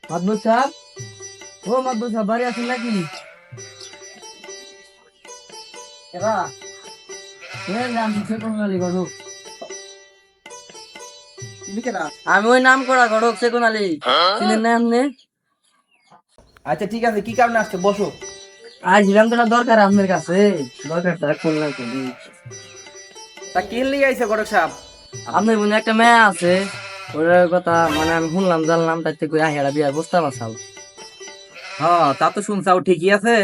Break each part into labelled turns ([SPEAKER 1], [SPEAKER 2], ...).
[SPEAKER 1] মাদবর সাহেব, ও মাদবর সাহেব বাড়ি আছেন নাকি? এরা আমি সেকুনালি ঘটক। আমি ওই নাম করা ঘটক সেকুনালি, চিনেন না আপনি?
[SPEAKER 2] আচ্ছা ঠিক আছে, কি কারণে আসছে বসো।
[SPEAKER 1] আসলাম তো দরকার আপনার কাছে, দরকারটা করলাম।
[SPEAKER 2] তা কি লিয়ে আইছে ঘটক সাহেব?
[SPEAKER 1] আপনার বোন একটা মেয়ে আছে, ওর কথা মানে আমি শুনলাম জানলাম, তার থেকে আহিয়ারা বিয়ার প্রস্তাব আসাল।
[SPEAKER 2] হ্যাঁ তা তো শুনছাও, ঠিকই আছে।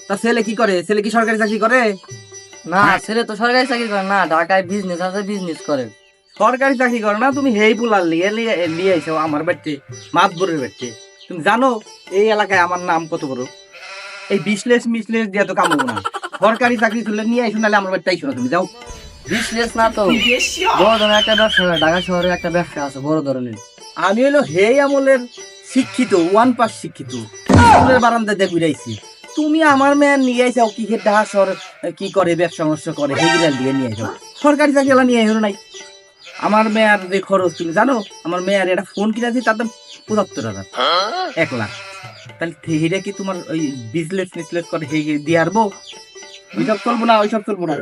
[SPEAKER 2] তা ছেলে কি করে? ছেলে কি সরকারি চাকরি করে?
[SPEAKER 1] না, ছেলে তো সরকারি চাকরি করে না, ঢাকায় বিজনেস আছে, বিজনেস করে।
[SPEAKER 2] সরকারি চাকরি করে না, তুমি হেই পুলার লিয়ে লিয়ে লিয়ে আইছো আমার বাড়িতে, মাতবরের বাড়িতে। তুমি জানো এই এলাকায় আমার নাম কত বড়? এই বিশ্লেষ মিশ্লেষ দিয়ে তো কামবো না। সরকারি চাকরি তুলে নিয়ে আইসো, নাহলে আমার বাড়িতে আইসো না, তুমি যাও।
[SPEAKER 1] বিজনেস না তো, বড় ধরনের একটা ব্যবসা, ঢাকা শহরে একটা ব্যবসা আছে বড় ধরনের।
[SPEAKER 2] আমি হলো হেই আমলের শিক্ষিত, 1 পাস শিক্ষিত, স্কুলের বারান্দা দিয়ে ঘুরাইছি। তুমি আমার মেয়ে নিয়ে আইসাও কি ঢাকা শহর কি করে, ব্যবসা ব্যবসা করে, সেইগুলা দিয়ে নিয়ে আইসাও। সরকারি চাকরি নিয়ে আইসো নাই। আমার মেয়ের যে খরচ তুমি জানো, আমার মেয়ের একটা ফোন কিনেছি, তার দাম 75,000, 1 লাখ। তাহলে সেইটা কি তোমার ওই বিজনেস মিসলেস করে সেই দিয়ে আরবো? ওইসব চলবো না, ওইসব চলবো না।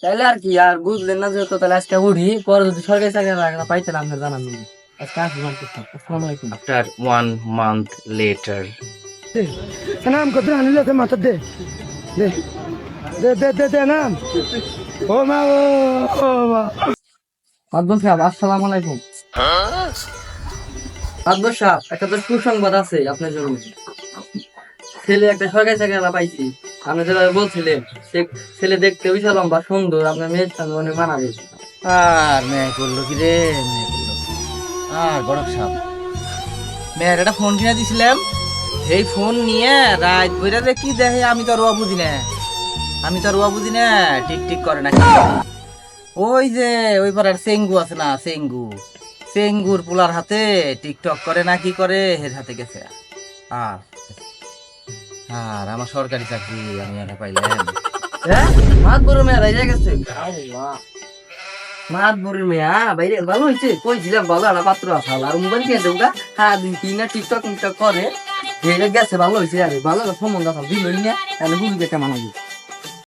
[SPEAKER 1] তাইলে আর কি, আর বুঝলেন না যেহেতু, তাহলে আজকে উঠি, পরে যদি সরকারি চাকরি পাইতেন আপনার জানান। আজকে আসলাম, আসসালামু আলাইকুম।
[SPEAKER 2] After 1 month later.
[SPEAKER 3] নাম কত আনিলে মাথা দে দে দে দে দে দে নাম ও মা ও মা
[SPEAKER 1] মাদবর সাহেব, আসসালামু আলাইকুম। মাদবর সাহেব, একটা তো সুসংবাদ আছে আপনার জন্য। ছেলে একটা সরকারি চাকরি পাইছি, আপনি যেভাবে বলছিলেন, সে ছেলে দেখতে বিশাল লম্বা সুন্দর, আপনার মেয়ের সঙ্গে অনেক মানাবে।
[SPEAKER 2] আর মেয়ে করলো কি রে, মেয়ে করলো। আর গরক সাপ, মেয়ের একটা ফোন কিনে দিছিলাম, এই ফোন নিয়ে রাত বইরা দেখি দেখে আমি তো আর ওয়া বুঝি না, আমি তো আর ওয়া বুঝি না, টিক টিক করে না। ওই যে ওই পাড়ার চেঙ্গু আছে না, চেঙ্গু, চেঙ্গুর পোলার হাতে টিকটক করে না কি করে, এর হাতে গেছে। আর আর আমার সরকারি চাকরি আমি এনে পাইলাম।
[SPEAKER 1] হ্যাঁ, মাদবরের মেয়ে রাইজা গেছে। আল্লাহ, মাদবরের মেয়া বাইরে ভালো হয়েছে, কইছিলাম ভালো একটা পাত্র আসাল, আর মোবাইল কিনে দেবো। হ্যাঁ, দুই তিন টিকটক টিকটক করে, গেছে, ভালো হয়েছে। আরে ভালো সম্বন্ধ আসাল, দিল নিয়ে বুঝবে কেমন হবে।